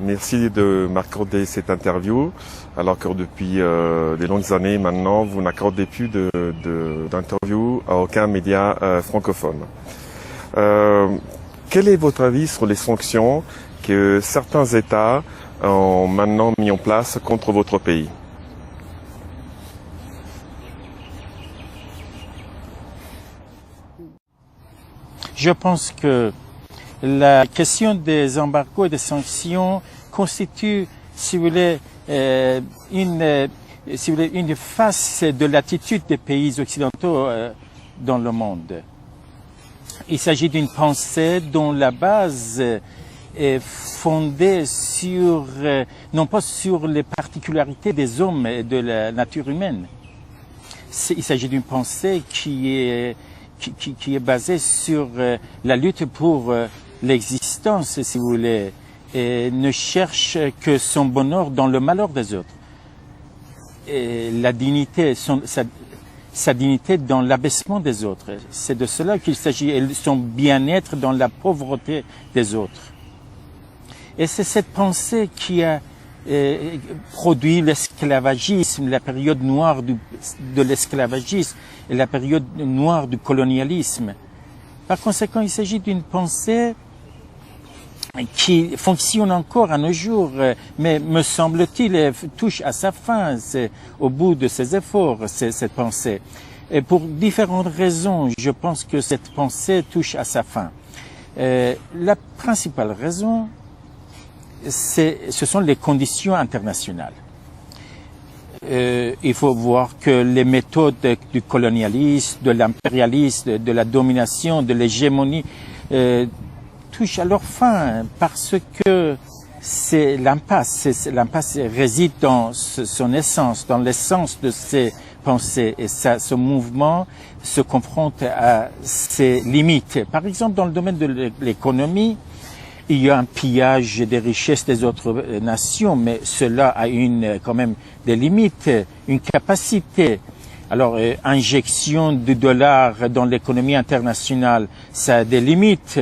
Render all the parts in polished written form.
Merci de m'accorder cette interview, alors que depuis des longues années maintenant, vous n'accordez plus d'interview à aucun média francophone. Quel est votre avis sur les sanctions que certains États ont maintenant mis en place contre votre pays? Je pense que la question des embargos et des sanctions constitue, si vous voulez, une face de l'attitude des pays occidentaux dans le monde. Il s'agit d'une pensée dont la base est fondée sur, non pas sur les particularités des hommes et de la nature humaine. Il s'agit d'une pensée qui est basée sur la lutte pour l'existence, si vous voulez, et ne cherche que son bonheur dans le malheur des autres. Et la dignité, sa dignité dans l'abaissement des autres. C'est de cela qu'il s'agit, et son bien-être dans la pauvreté des autres. Et c'est cette pensée qui a produit l'esclavagisme, la période noire de l'esclavagisme et la période noire du colonialisme. Par conséquent, il s'agit d'une pensée qui fonctionne encore à nos jours, mais me semble-t-il touche à sa fin, c'est au bout de ses efforts, cette pensée. Et pour différentes raisons, je pense que cette pensée touche à sa fin. La principale raison, ce sont les conditions internationales. Il faut voir que les méthodes du colonialisme, de l'impérialisme, de la domination, de l'hégémonie touchent à leur fin parce que c'est l'impasse. L'impasse réside dans son essence, dans l'essence de ses pensées, et ce mouvement se confronte à ses limites. Par exemple, dans le domaine de l'économie, il y a un pillage des richesses des autres nations, mais cela a quand même des limites, une capacité. Alors, injection de dollars dans l'économie internationale, ça a des limites,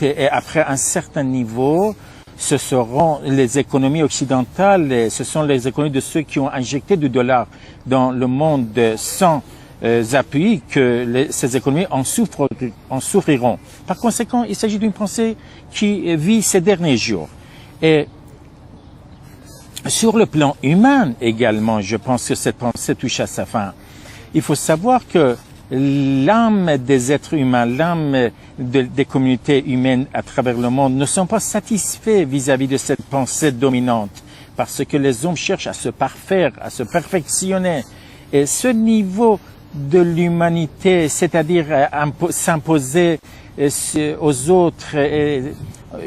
Et après un certain niveau, ce seront les économies occidentales, ce sont les économies de ceux qui ont injecté du dollar dans le monde sans appui que ces économies en souffriront. Par conséquent, il s'agit d'une pensée qui vit ces derniers jours. Et sur le plan humain également, je pense que cette pensée touche à sa fin. Il faut savoir que l'âme des êtres humains, l'âme des communautés humaines à travers le monde ne sont pas satisfaits vis-à-vis de cette pensée dominante, parce que les hommes cherchent à se parfaire, à se perfectionner. Et ce niveau de l'humanité, c'est-à-dire s'imposer aux autres et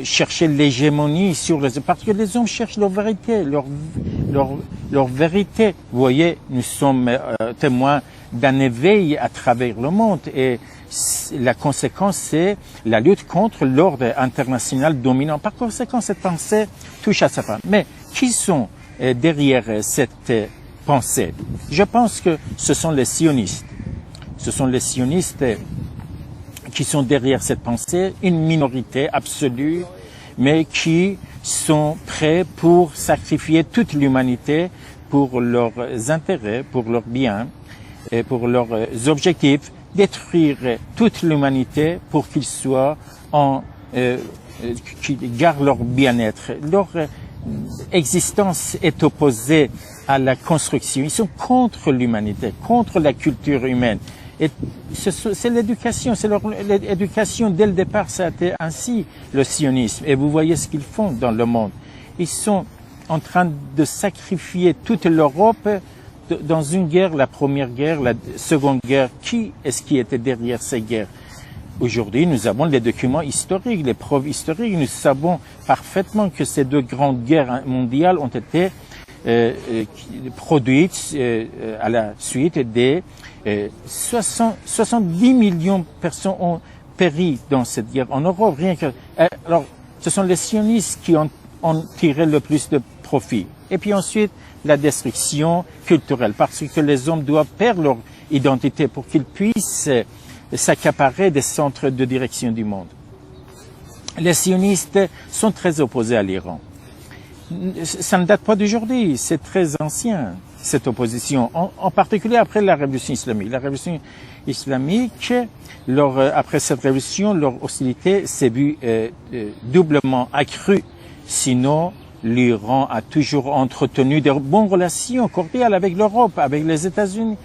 chercher l'hégémonie sur les autres, parce que les hommes cherchent leur vérité, leur vérité. Vous voyez, nous sommes témoins d'un éveil à travers le monde, et la conséquence, c'est la lutte contre l'ordre international dominant. Par conséquent, cette pensée touche à sa fin. Mais qui sont derrière cette pensée? Je pense que ce sont les sionistes. Ce sont les sionistes qui sont derrière cette pensée, une minorité absolue, mais qui sont prêts pour sacrifier toute l'humanité pour leurs intérêts, pour leurs biens et pour leurs objectifs, détruire toute l'humanité pour qu'ils soient qu'ils gardent leur bien-être. Leur existence est opposée à la construction. Ils sont contre l'humanité, contre la culture humaine. Et c'est l'éducation, l'éducation dès le départ, ça a été ainsi, le sionisme. Et vous voyez ce qu'ils font dans le monde. Ils sont en train de sacrifier toute l'Europe dans une guerre, la première guerre, la seconde guerre. Qui est-ce qui était derrière ces guerres? Aujourd'hui, nous avons les documents historiques, les preuves historiques. Nous savons parfaitement que ces deux grandes guerres mondiales ont été produites à la suite des 70 millions de personnes ont péri dans cette guerre en Europe. Rien que, alors, ce sont les sionistes qui ont tiré le plus de profit. Et puis ensuite, la destruction culturelle, parce que les hommes doivent perdre leur identité pour qu'ils puissent s'accaparer des centres de direction du monde. les sionistes sont très opposés à l'Iran. Ça ne date pas d'aujourd'hui, c'est très ancien, cette opposition, en particulier après la révolution islamique. La révolution islamique, après cette révolution, leur hostilité s'est vue doublement accrue. Sinon, l'Iran a toujours entretenu de bonnes relations cordiales avec l'Europe, avec les États-Unis.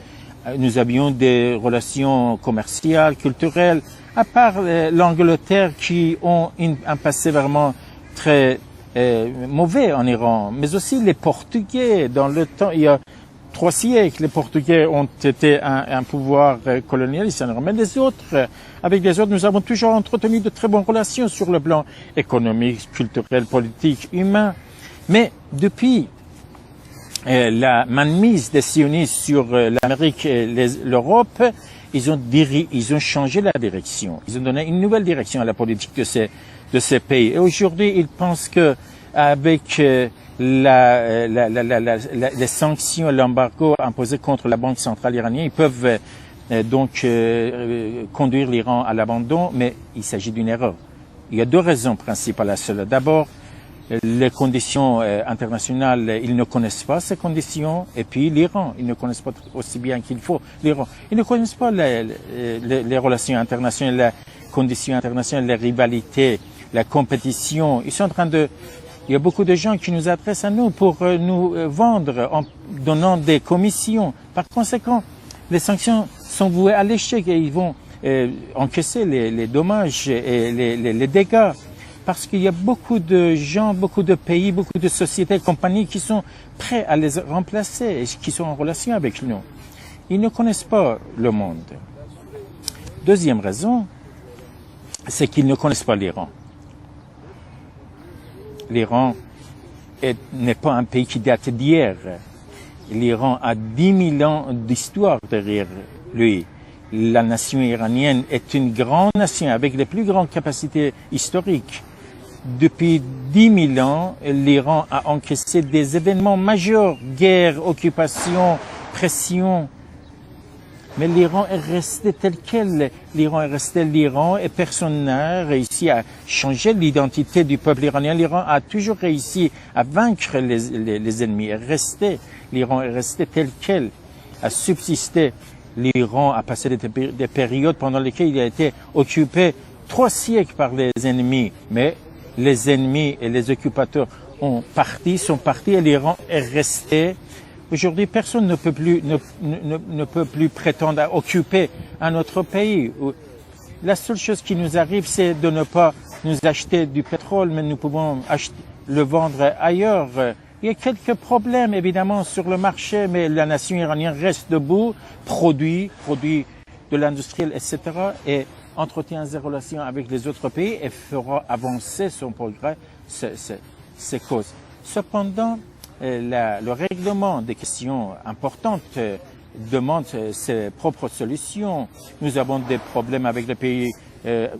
Nous avions des relations commerciales, culturelles, à part l'Angleterre qui ont un passé vraiment très mauvais en Iran, mais aussi les Portugais. Dans le temps, il y a 3 siècles, les Portugais ont été un pouvoir colonialiste en Iran. Mais avec les autres, nous avons toujours entretenu de très bonnes relations sur le plan économique, culturel, politique, humain. Mais depuis la mainmise des sionistes sur l'Amérique et l'Europe, ils ont changé la direction. Ils ont donné une nouvelle direction à la politique de ces pays. Et aujourd'hui, ils pensent que avec les sanctions et l'embargo imposé contre la Banque centrale iranienne, ils peuvent donc conduire l'Iran à l'abandon, mais il s'agit d'une erreur. Il y a 2 raisons principales à cela. D'abord, les conditions internationales, ils ne connaissent pas ces conditions, et puis l'Iran, ils ne connaissent pas aussi bien qu'il faut l'Iran. Ils ne connaissent pas les relations internationales, les conditions internationales, les rivalités, la compétition. Ils sont en train il y a beaucoup de gens qui nous adressent à nous pour nous vendre en donnant des commissions. Par conséquent, les sanctions sont vouées à l'échec et ils vont encaisser les dommages et les dégâts. Parce qu'il y a beaucoup de gens, beaucoup de pays, beaucoup de sociétés, compagnies qui sont prêts à les remplacer et qui sont en relation avec nous. Ils ne connaissent pas le monde. Deuxième raison, c'est qu'ils ne connaissent pas l'Iran. L'Iran n'est pas un pays qui date d'hier. L'Iran a 10 000 ans d'histoire derrière lui. La nation iranienne est une grande nation avec les plus grandes capacités historiques. Depuis 10 000 ans, l'Iran a encaissé des événements majeurs, guerre, occupation, pression. Mais l'Iran est resté tel quel. L'Iran est resté l'Iran et personne n'a réussi à changer l'identité du peuple iranien. L'Iran a toujours réussi à vaincre les ennemis. L'Iran est resté tel quel, a subsisté. L'Iran a passé des périodes pendant lesquelles il a été occupé 3 siècles par les ennemis. Mais les ennemis et les occupateurs sont partis et l'Iran est resté. Aujourd'hui, personne ne peut plus prétendre à occuper un autre pays. La seule chose qui nous arrive, c'est de ne pas nous acheter du pétrole, mais nous pouvons le vendre ailleurs. Il y a quelques problèmes, évidemment, sur le marché, mais la nation iranienne reste debout, produit de l'industriel, etc., et entretient ses relations avec les autres pays et fera avancer son progrès, ses causes. Cependant, le règlement des questions importantes demande ses propres solutions. Nous avons des problèmes avec les pays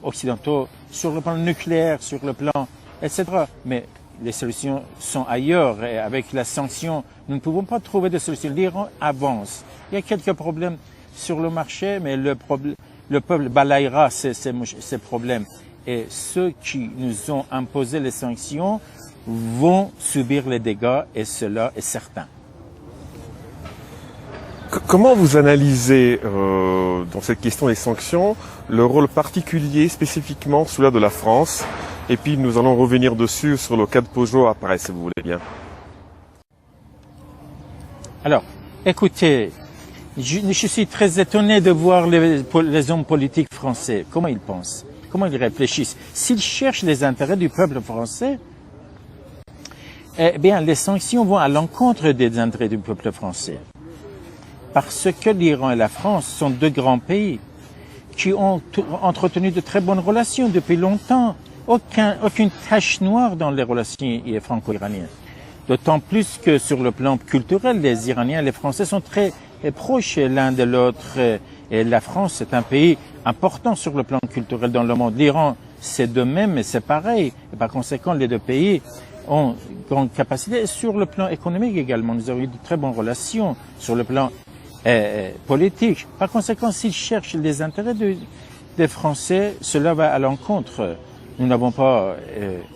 occidentaux sur le plan nucléaire, sur le plan, etc. Mais les solutions sont ailleurs et avec la sanction, nous ne pouvons pas trouver de solution. L'Iran avance. Il y a quelques problèmes sur le marché, mais le peuple balayera ces problèmes. Et ceux qui nous ont imposé les sanctions vont subir les dégâts, et cela est certain. Comment vous analysez, dans cette question des sanctions, le rôle particulier, spécifiquement celui de la France? Et puis nous allons revenir dessus sur le cas de Peugeot après, si vous voulez bien. Alors, écoutez, je suis très étonné de voir les hommes politiques français. Comment ils pensent? Comment ils réfléchissent? S'ils cherchent les intérêts du peuple français, eh bien, les sanctions vont à l'encontre des intérêts du peuple français. Parce que l'Iran et la France sont 2 grands pays qui ont entretenu de très bonnes relations depuis longtemps. Aucune tache noire dans les relations franco-iraniennes. D'autant plus que sur le plan culturel, les Iraniens et les Français sont très proches l'un de l'autre. Et la France est un pays important sur le plan culturel dans le monde. L'Iran, c'est de même, et c'est pareil. Et par conséquent, les 2 pays ont grande capacité. Et sur le plan économique également, nous avons eu de très bonnes relations sur le plan politique. Par conséquent, s'ils cherchent les intérêts des Français, cela va à l'encontre nous n'avons pas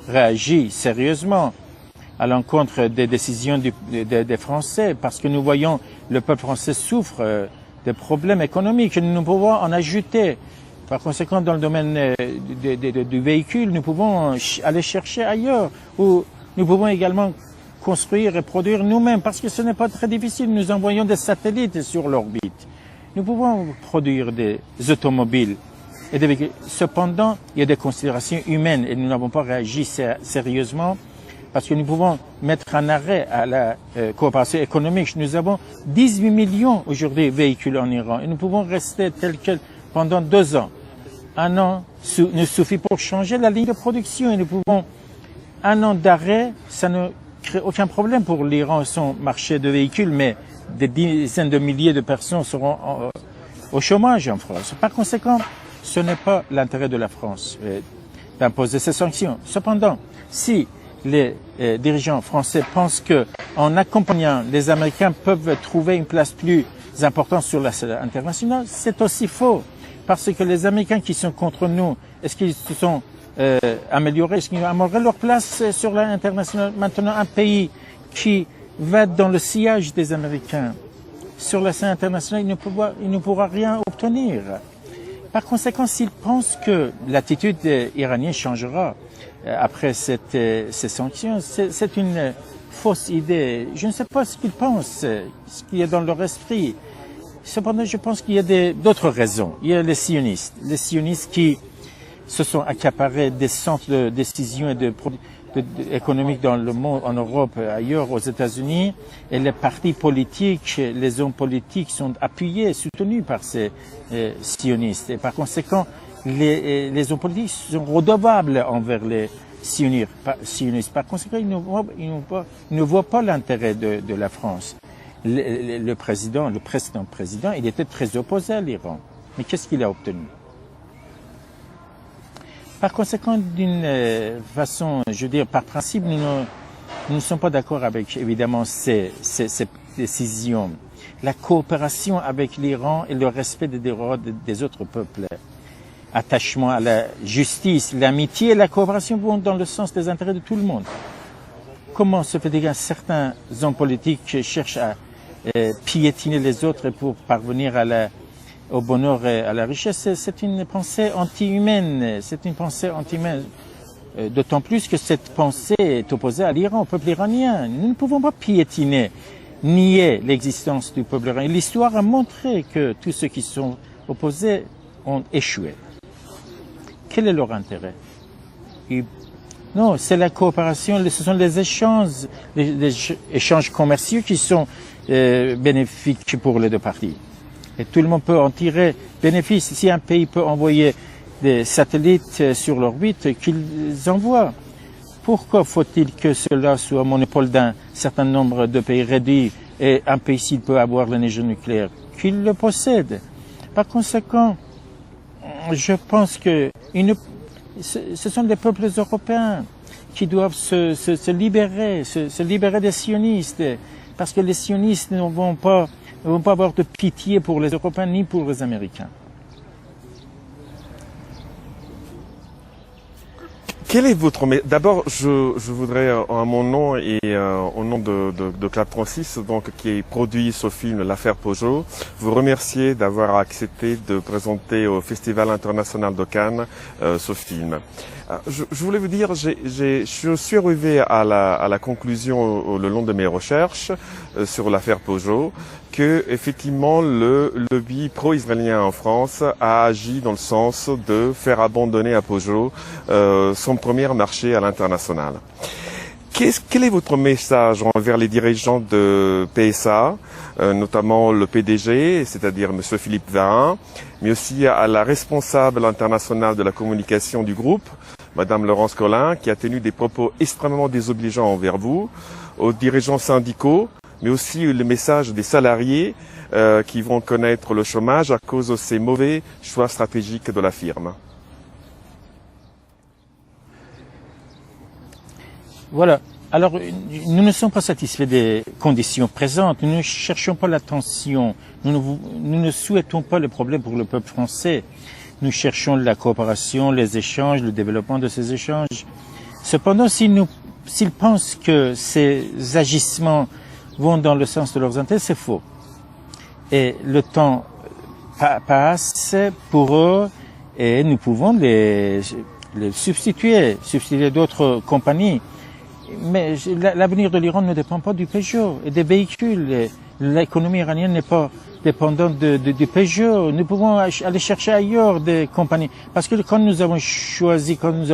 réagi sérieusement à l'encontre des décisions des Français, parce que nous voyons le peuple français souffre des problèmes économiques et nous pouvons en ajouter. Par conséquent, dans le domaine du véhicule, nous pouvons aller chercher ailleurs, où nous pouvons également construire et produire nous-mêmes, parce que ce n'est pas très difficile. Nous envoyons des satellites sur l'orbite. Nous pouvons produire des automobiles et des véhicules. Cependant, il y a des considérations humaines et nous n'avons pas réagi sérieusement, parce que nous pouvons mettre un arrêt à la coopération économique. Nous avons 18 millions aujourd'hui de véhicules en Iran et nous pouvons rester tels quels pendant 2 ans. Un an nous suffit pour changer la ligne de production et nous pouvons, un an d'arrêt, ça ne crée aucun problème pour l'Iran et son marché de véhicules, mais des dizaines de milliers de personnes seront au chômage en France. Par conséquent, ce n'est pas l'intérêt de la France d'imposer ces sanctions. Cependant, si les dirigeants français pensent que, en accompagnant les Américains, peuvent trouver une place plus importante sur la scène internationale, c'est aussi faux. Parce que les Américains qui sont contre nous, est-ce qu'ils se sont améliorés, est-ce qu'ils ont amélioré leur place sur l'international? Maintenant, un pays qui va dans le sillage des Américains sur la scène internationale, il ne pourra rien obtenir. Par conséquent, s'ils pensent que l'attitude iranienne changera après ces sanctions, c'est une fausse idée. Je ne sais pas ce qu'ils pensent, ce qu'il y a dans leur esprit. Cependant, je pense qu'il y a d'autres raisons. Il y a les sionistes qui se sont accaparés des centres de décision et économiques dans le monde, en Europe, ailleurs, aux États-Unis, et les partis politiques, les hommes politiques sont appuyés, soutenus par ces sionistes. Et par conséquent, les hommes politiques sont redevables envers les sionistes. Par conséquent, ils ne voient pas l'intérêt de la France. Le précédent président, il était très opposé à l'Iran. Mais qu'est-ce qu'il a obtenu? Par conséquent, d'une façon, je veux dire, par principe, nous ne sommes pas d'accord avec, évidemment, ces décisions. La coopération avec l'Iran et le respect des droits des autres peuples, attachement à la justice, l'amitié et la coopération vont dans le sens des intérêts de tout le monde. Comment se fait-il que certains hommes politiques cherchent à piétiner les autres pour parvenir au bonheur et à la richesse? C'est une pensée anti-humaine. C'est une pensée anti-humaine. D'autant plus que cette pensée est opposée à l'Iran, au peuple iranien. Nous ne pouvons pas piétiner, nier l'existence du peuple iranien. L'histoire a montré que tous ceux qui sont opposés ont échoué. Quel est leur intérêt? Non, c'est la coopération, ce sont les échanges commerciaux qui sont bénéfiques pour les deux parties. Et tout le monde peut en tirer bénéfice. Si un pays peut envoyer des satellites sur l'orbite, qu'ils envoient. Pourquoi faut-il que cela soit monopole d'un certain nombre de pays réduits et un pays, s'il peut avoir l'énergie nucléaire, qu'il le possède? Par conséquent, je pense que ce sont les peuples européens qui doivent se libérer des sionistes, parce que les sionistes ne vont pas avoir de pitié pour les Européens ni pour les Américains. Quel est votre... D'abord, je voudrais, en mon nom et au nom de Club 36, donc, qui produit ce film, L'affaire Peugeot, vous remercier d'avoir accepté de présenter au Festival international de Cannes ce film. Je voulais vous dire, je suis arrivé à la conclusion le long de mes recherches sur l'affaire Peugeot que effectivement le lobby pro-israélien en France a agi dans le sens de faire abandonner à Peugeot son premier marché à l'international. Quel est votre message envers les dirigeants de PSA, notamment le PDG, c'est-à-dire M. Philippe Varin, mais aussi à la responsable internationale de la communication du groupe, Madame Laurence Collin, qui a tenu des propos extrêmement désobligeants envers vous, aux dirigeants syndicaux, mais aussi le message des salariés qui vont connaître le chômage à cause de ces mauvais choix stratégiques de la firme? Voilà. Alors, nous ne sommes pas satisfaits des conditions présentes. Nous ne cherchons pas la tension. Nous ne souhaitons pas le problème pour le peuple français. Nous cherchons la coopération, les échanges, le développement de ces échanges. Cependant, s'ils pensent que ces agissements vont dans le sens de leurs intérêts, c'est faux. Et le temps passe pour eux et nous pouvons les substituer d'autres compagnies. Mais l'avenir de l'Iran ne dépend pas du Peugeot et des véhicules. L'économie iranienne n'est pas dépendante du Peugeot. Nous pouvons aller chercher ailleurs des compagnies. Parce que quand nous avons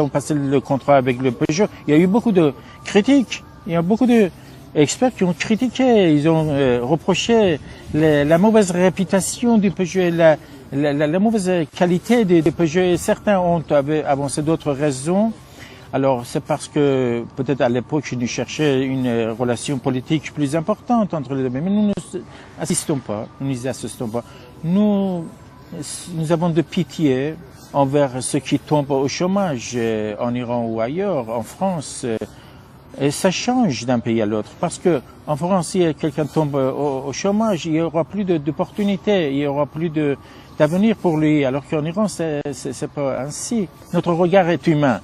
passé le contrat avec le Peugeot, il y a eu beaucoup de critiques. Il y a beaucoup d'experts qui ont critiqué. Ils ont reproché la mauvaise réputation du Peugeot et la mauvaise qualité des Peugeot. Et certains ont avancé d'autres raisons. Alors, c'est parce que, peut-être à l'époque, nous cherchais une relation politique plus importante entre les deux. Mais nous n'assistons pas, nous n'y assistons pas. Nous avons de pitié envers ceux qui tombent au chômage en Iran ou ailleurs, en France. Et ça change d'un pays à l'autre. Parce que, en France, si quelqu'un tombe au chômage, il n'y aura plus d'opportunités, il n'y aura plus d'avenir pour lui. Alors qu'en Iran, c'est pas ainsi. Notre regard est humain.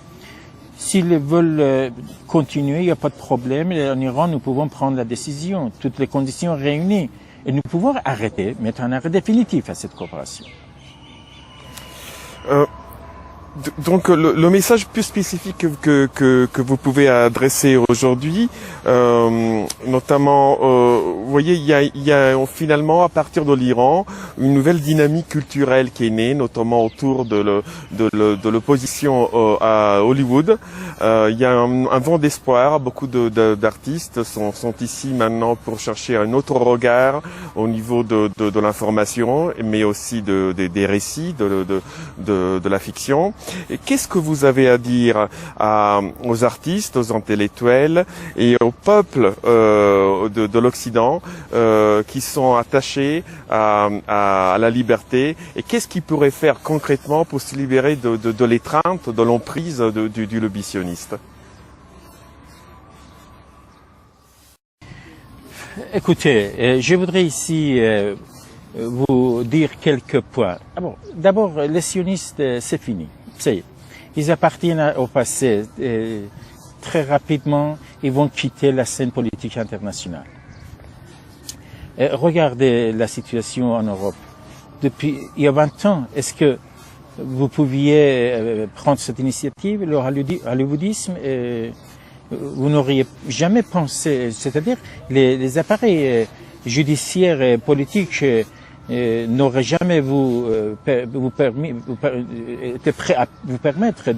S'ils veulent continuer, il n'y a pas de problème. Et en Iran, nous pouvons prendre la décision, toutes les conditions réunies. Et nous pouvons mettre un arrêt définitif à cette coopération. Donc le message plus spécifique que vous pouvez adresser aujourd'hui, notamment, vous voyez, il y a finalement à partir de l'Iran une nouvelle dynamique culturelle qui est née, notamment autour de l'opposition à Hollywood. Il y a un vent d'espoir. Beaucoup d'artistes sont ici maintenant pour chercher un autre regard au niveau de l'information, mais aussi des récits, de la fiction. Et qu'est-ce que vous avez à dire aux artistes, aux intellectuels et au peuple de l'Occident qui sont attachés à la liberté, et qu'est-ce qu'ils pourraient faire concrètement pour se libérer de l'étreinte, de l'emprise du lobby sioniste? Écoutez, je voudrais ici vous dire quelques points. D'abord, les sionistes, c'est fini. Ils appartiennent au passé. Très rapidement, ils vont quitter la scène politique internationale. Regardez la situation en Europe. Depuis il y a 20 ans, est-ce que vous pouviez prendre cette initiative, le hollywoodisme, vous n'auriez jamais pensé, c'est-à-dire les appareils judiciaires et politiques n'aurait jamais été prêt à vous permettre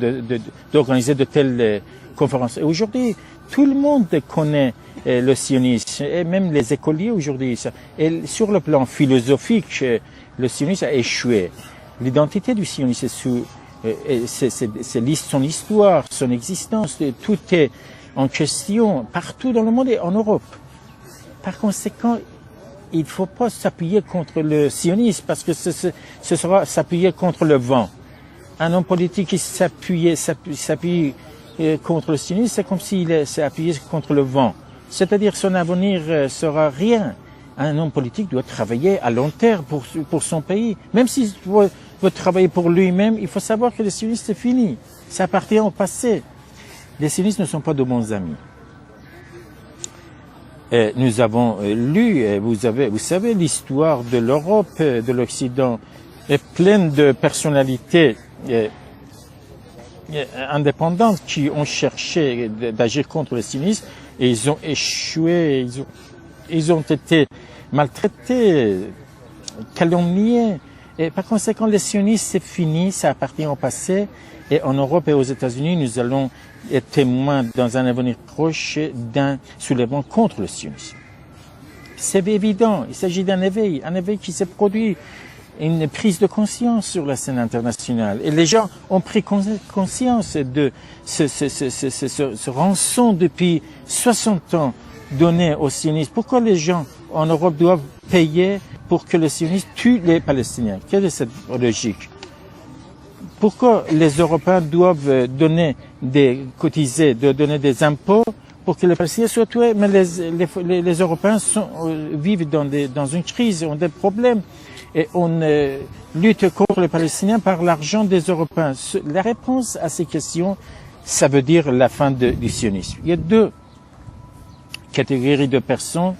d'organiser de telles conférences. Et aujourd'hui, tout le monde connaît le sionisme, et même les écoliers aujourd'hui. Et sur le plan philosophique, le sionisme a échoué. L'identité du sionisme, c'est son histoire, son existence, tout est en question partout dans le monde et en Europe. Par conséquent, il ne faut pas s'appuyer contre le sionisme parce que ce sera s'appuyer contre le vent. Un homme politique qui s'appuie contre le sionisme, c'est comme s'il s'est appuyé contre le vent. C'est-à-dire son avenir sera rien. Un homme politique doit travailler à long terme pour son pays. Même s'il veut travailler pour lui-même, il faut savoir que le sionisme c'est fini. Ça appartient au passé. Les sionistes ne sont pas de bons amis. Nous avons lu, vous savez, l'histoire de l'Europe, de l'Occident, est pleine de personnalités indépendantes qui ont cherché d'agir contre le sionisme et ils ont échoué, ils ont été maltraités, calomniés. Et par conséquent, le sionisme, c'est fini, ça appartient au passé. Et en Europe et aux États-Unis, nous allons être témoins dans un avenir proche d'un soulèvement contre le sionisme. C'est évident, il s'agit d'un éveil qui s'est produit, une prise de conscience sur la scène internationale. Et les gens ont pris conscience de ce rançon depuis 60 ans donné au sionisme. Pourquoi les gens en Europe doivent payer pour que le sionisme tue les Palestiniens? Quelle est cette logique? Pourquoi les Européens doivent donner donner des impôts pour que les Palestiniens soient tués, mais les Européens vivent dans une crise, ont des problèmes, et on lutte contre les Palestiniens par l'argent des Européens. La réponse à ces questions, ça veut dire la fin du sionisme. Il y a deux catégories de personnes.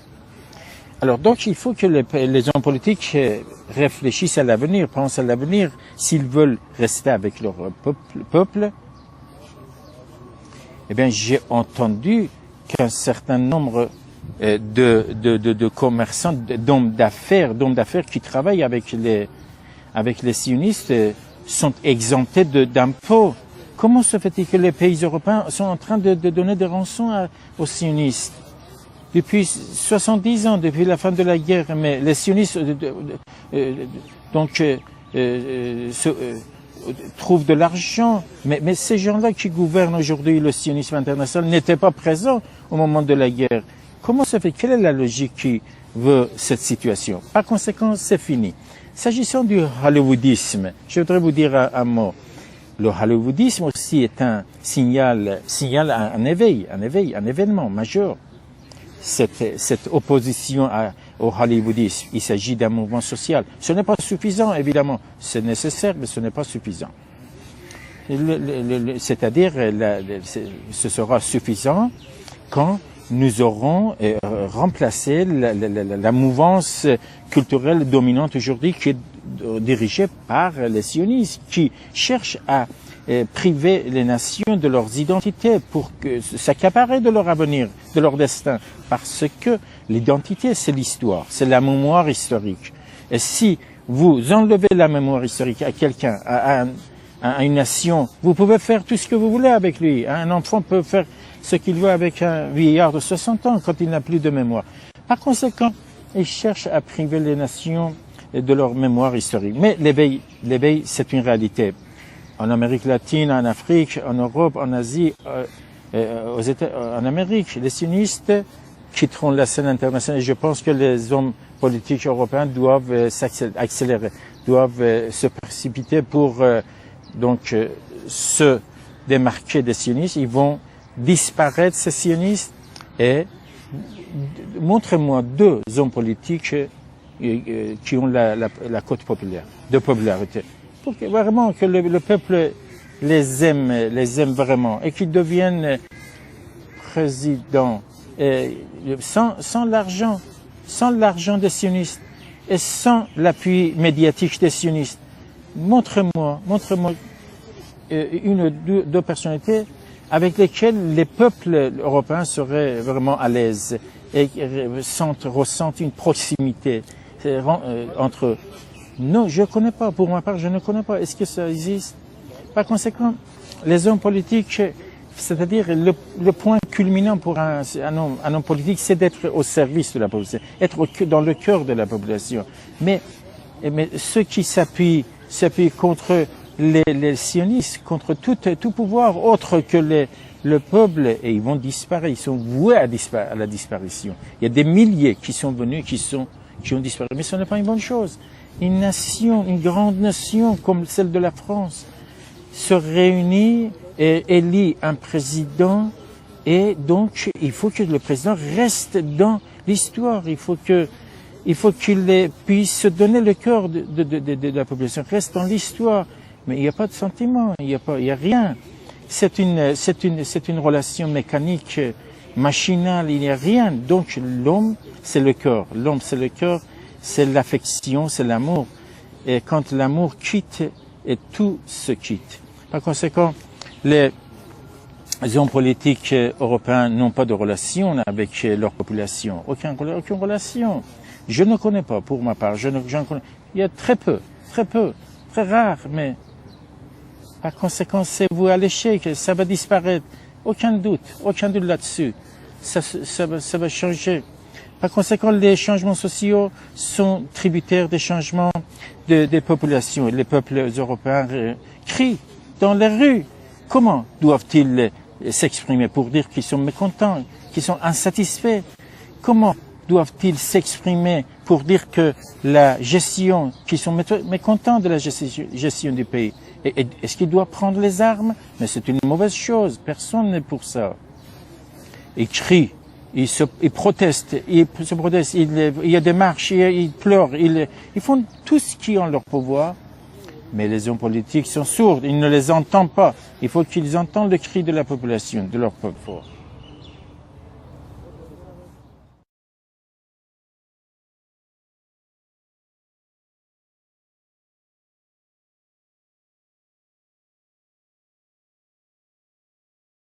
Alors donc il faut que les hommes politiques réfléchissent à l'avenir, pensent à l'avenir, s'ils veulent rester avec leur peuple. Eh bien, j'ai entendu qu'un certain nombre de commerçants, d'hommes d'affaires qui travaillent avec les sionistes sont exemptés d'impôts. Comment se fait-il que les pays européens sont en train de donner des rançons aux sionistes? Depuis 70 ans, depuis la fin de la guerre, mais les sionistes trouvent de l'argent. Mais ces gens-là qui gouvernent aujourd'hui le sionisme international n'étaient pas présents au moment de la guerre. Comment se fait? Quelle est la logique qui veut cette situation? Par conséquent, c'est fini. S'agissant du hollywoodisme, je voudrais vous dire un mot. Le hollywoodisme aussi est un signal, un éveil, un événement majeur. Cette opposition au hollywoodisme, il s'agit d'un mouvement social. Ce n'est pas suffisant, évidemment. C'est nécessaire, mais ce n'est pas suffisant. C'est-à-dire, ce sera suffisant quand nous aurons remplacé la mouvance culturelle dominante aujourd'hui qui est dirigée par les sionistes, qui cherchent à priver les nations de leurs identités pour s'accaparer de leur avenir, de leur destin. Parce que l'identité, c'est l'histoire, c'est la mémoire historique. Et si vous enlevez la mémoire historique à quelqu'un, à une nation, vous pouvez faire tout ce que vous voulez avec lui. Un enfant peut faire ce qu'il veut avec un vieillard de 60 ans quand il n'a plus de mémoire. Par conséquent, ils cherchent à priver les nations de leur mémoire historique. Mais l'éveil, c'est une réalité. En Amérique latine, en Afrique, en Europe, en Asie, en Amérique, les sionistes quitteront la scène internationale. Et je pense que les hommes politiques européens doivent s'accélérer, doivent se précipiter pour se démarquer des sionistes. Ils vont disparaître, ces sionistes, et montrez-moi deux hommes politiques qui ont la cote populaire, de popularité. Pour que vraiment que le peuple les aime vraiment et qu'ils deviennent présidents sans l'argent des sionistes et sans l'appui médiatique des sionistes. Montrez-moi une ou deux personnalités avec lesquelles les peuples européens seraient vraiment à l'aise et ressentent une proximité entre eux. Non, je ne connais pas. Pour ma part, je ne connais pas. Est-ce que ça existe? Par conséquent, les hommes politiques, c'est-à-dire le point culminant pour un homme politique, c'est d'être au service de la population, être dans le cœur de la population. Mais ceux qui s'appuient contre les sionistes, contre tout pouvoir autre que le peuple, et ils vont disparaître, ils sont voués à la disparition. Il y a des milliers qui sont venus, qui ont disparu. Mais ce n'est pas une bonne chose. Une nation, une grande nation comme celle de la France, se réunit et élit un président, et donc il faut que le président reste dans l'histoire. Il faut qu'il puisse se donner le cœur de la population, reste dans l'histoire. Mais il n'y a pas de sentiment, il y a rien. C'est une relation mécanique, machinale, il n'y a rien. Donc l'homme, c'est le cœur. L'homme, c'est le cœur. C'est l'affection, c'est l'amour. Et quand l'amour quitte, et tout se quitte. Par conséquent, les hommes politiques européens n'ont pas de relation avec leur population. Aucune relation. Je ne connais pas, pour ma part. Il y a très peu, très rare, mais par conséquent, c'est voué à l'échec, ça va disparaître. Aucun doute là-dessus. Ça va changer. Par conséquent, les changements sociaux sont tributaires des changements des populations. Les peuples européens crient dans les rues. Comment doivent-ils s'exprimer pour dire qu'ils sont mécontents, qu'ils sont insatisfaits? Comment doivent-ils s'exprimer pour dire que qu'ils sont mécontents de la gestion du pays? Est-ce qu'ils doivent prendre les armes? Mais c'est une mauvaise chose. Personne n'est pour ça. ils crient, ils protestent, il y a des marches, ils pleurent, ils font tout ce qui est en leur pouvoir. Mais les hommes politiques sont sourds, ils ne les entendent pas. Il faut qu'ils entendent le cri de la population, de leur peuple fort.